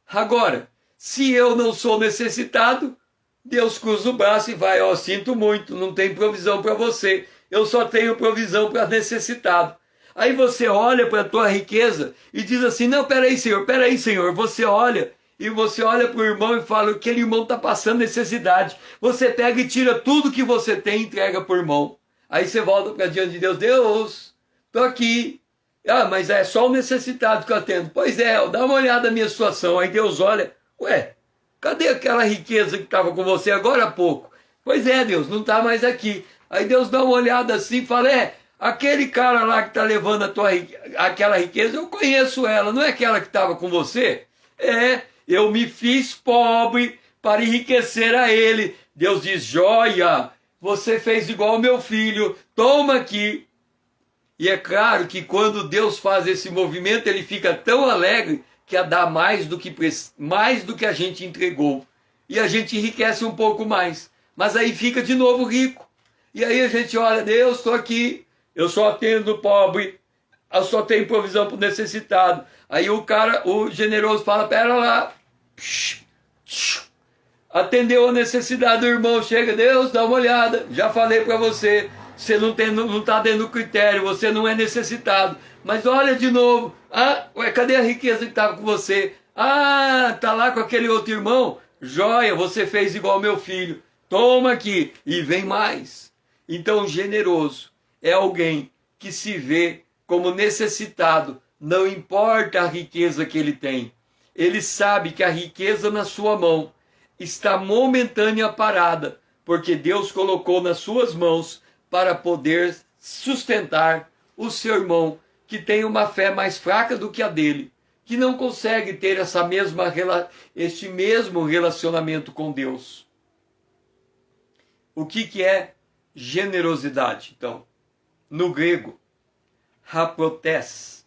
Agora, se eu não sou necessitado, Deus cruza o braço e vai: ó, sinto muito, não tem provisão para você. Eu só tenho provisão para necessitado. Aí você olha para a tua riqueza e diz assim: não, peraí, Senhor. Você olha e você olha para o irmão e fala: aquele irmão está passando necessidade. Você pega e tira tudo que você tem e entrega para o irmão. Aí você volta para diante de Deus: Deus, estou aqui. Ah, mas é só o necessitado que eu atendo. Pois é, dá uma olhada na minha situação. Aí Deus olha: ué, cadê aquela riqueza que estava com você agora há pouco? Pois é, Deus, não está mais aqui. Aí Deus dá uma olhada assim e fala: aquele cara lá que está levando aquela riqueza, eu conheço ela, não é aquela que estava com você? Eu me fiz pobre para enriquecer a ele. Deus diz: joia, você fez igual ao meu filho, toma aqui. E é claro que quando Deus faz esse movimento, ele fica tão alegre que dá mais do que a gente entregou. E a gente enriquece um pouco mais. Mas aí fica de novo rico. E aí a gente olha: Deus, estou aqui, eu só atendo o pobre, eu só tenho provisão para o necessitado. Aí o generoso fala: pera lá, atendeu a necessidade do irmão, chega: Deus, dá uma olhada, já falei para você, você não está dentro do critério, você não é necessitado. Mas olha de novo: cadê a riqueza que estava com você? Está lá com aquele outro irmão? Joia, você fez igual ao meu filho, toma aqui, e vem mais. Então, o generoso é alguém que se vê como necessitado, não importa a riqueza que ele tem. Ele sabe que a riqueza na sua mão está momentânea parada, porque Deus colocou nas suas mãos para poder sustentar o seu irmão, que tem uma fé mais fraca do que a dele, que não consegue ter este mesmo relacionamento com Deus. O que é generosidade, então? No grego, haprotes.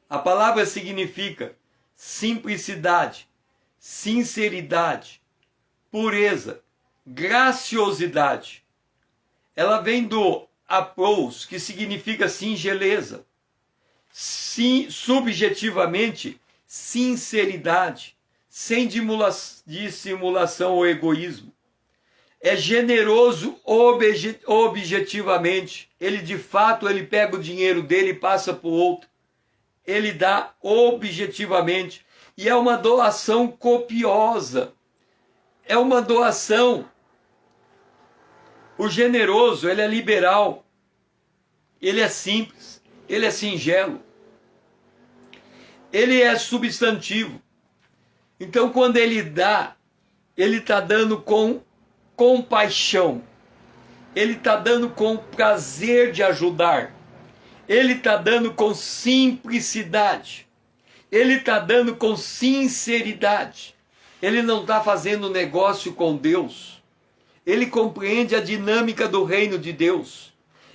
A palavra significa simplicidade, sinceridade, pureza, graciosidade. Ela vem do apros, que significa singeleza. Subjetivamente, sinceridade, sem dissimulação ou egoísmo. É generoso objetivamente. Ele de fato, ele pega o dinheiro dele e passa para o outro. Ele dá objetivamente. E é uma doação copiosa. É uma doação. O generoso, ele é liberal. Ele é simples. Ele é singelo. Ele é substantivo. Então, quando ele dá, ele está dando com compaixão. Ele está dando com prazer de ajudar. Ele está dando com simplicidade. Ele está dando com sinceridade. Ele não está fazendo negócio com Deus. Ele compreende a dinâmica do reino de Deus.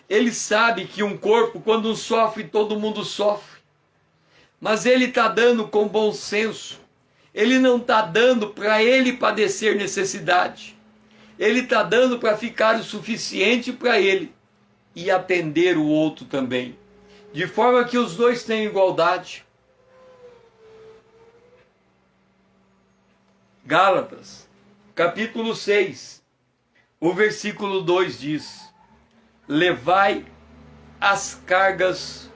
Ele sabe que um corpo, quando sofre, todo mundo sofre. Mas ele está dando com bom senso. Ele não está dando para ele padecer necessidade. Ele está dando para ficar o suficiente para ele e atender o outro também. De forma que os dois têm igualdade. Gálatas, capítulo 6, o versículo 2 diz: levai as cargas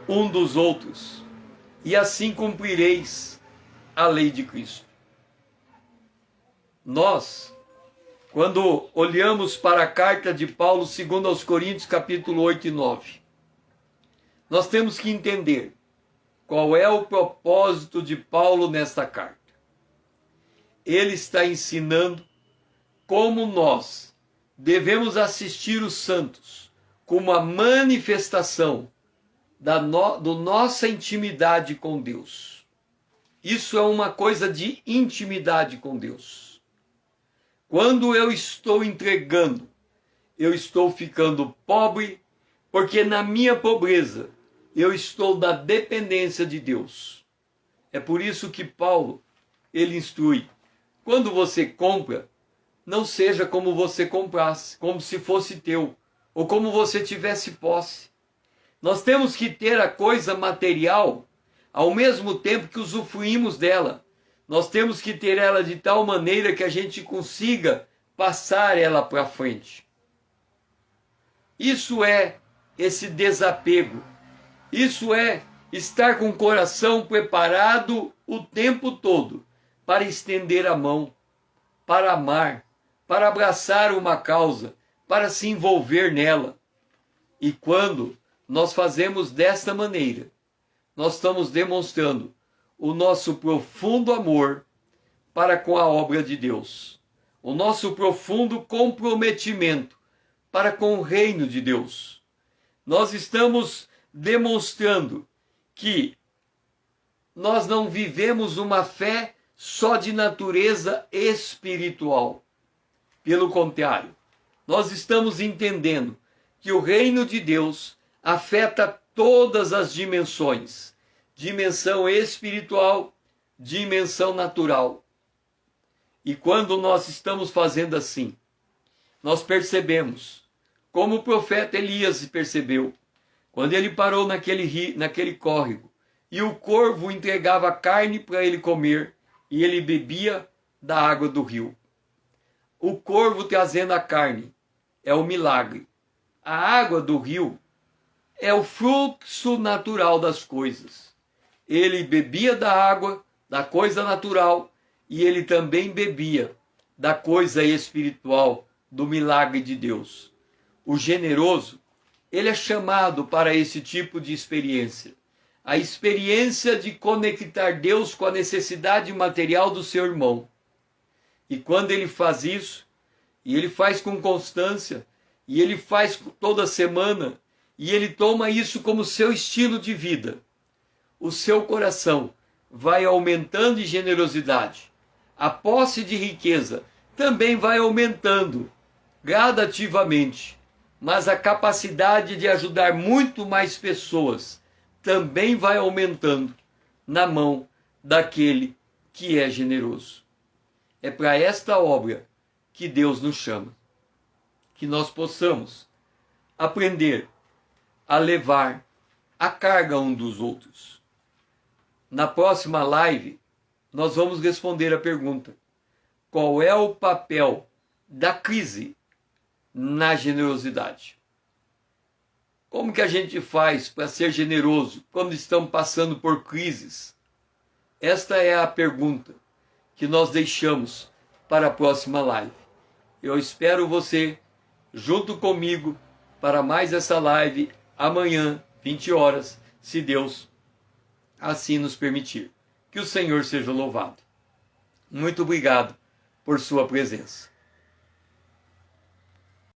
um dos outros, e assim cumprireis a lei de Cristo. Nós, quando olhamos para a carta de Paulo, segundo aos Coríntios, capítulo 8 e 9, nós temos que entender qual é o propósito de Paulo nesta carta. ele está ensinando como nós devemos assistir os santos como a manifestação do nossa intimidade com Deus. Isso é uma coisa de intimidade com Deus. Quando eu estou entregando, eu estou ficando pobre, porque na minha pobreza eu estou na dependência de Deus. É por isso que Paulo, ele instrui, quando você compra, não seja como você comprasse, como se fosse teu, ou como você tivesse posse. Nós temos que ter a coisa material ao mesmo tempo que usufruímos dela. Nós temos que ter ela de tal maneira que a gente consiga passar ela para frente. Isso é esse desapego. Isso é estar com o coração preparado o tempo todo para estender a mão, para amar, para abraçar uma causa, para se envolver nela. E quando nós fazemos desta maneira, nós estamos demonstrando o nosso profundo amor para com a obra de Deus, o nosso profundo comprometimento para com o reino de Deus. Nós estamos demonstrando que nós não vivemos uma fé só de natureza espiritual. Pelo contrário, nós estamos entendendo que o reino de Deus afeta todas as dimensões, dimensão espiritual, dimensão natural. E quando nós estamos fazendo assim, nós percebemos, como o profeta Elias percebeu, quando ele parou naquele córrego, e o corvo entregava carne para ele comer, e ele bebia da água do rio. O corvo trazendo a carne é o milagre. A água do rio é o fluxo natural das coisas. Ele bebia da água, da coisa natural, e ele também bebia da coisa espiritual, do milagre de Deus. O generoso, ele é chamado para esse tipo de experiência. A experiência de conectar Deus com a necessidade material do seu irmão. E quando ele faz isso, e ele faz com constância, e ele faz toda semana, e ele toma isso como seu estilo de vida, o seu coração vai aumentando em generosidade. A posse de riqueza também vai aumentando gradativamente, mas a capacidade de ajudar muito mais pessoas também vai aumentando na mão daquele que é generoso. É para esta obra que Deus nos chama, que nós possamos aprender a levar a carga um dos outros. Na próxima live, nós vamos responder a pergunta: qual é o papel da crise na generosidade? Como que a gente faz para ser generoso quando estamos passando por crises? Esta é a pergunta que nós deixamos para a próxima live. Eu espero você junto comigo para mais essa live amanhã, 20 horas, se Deus assim nos permitir. Que o Senhor seja louvado. Muito obrigado por sua presença.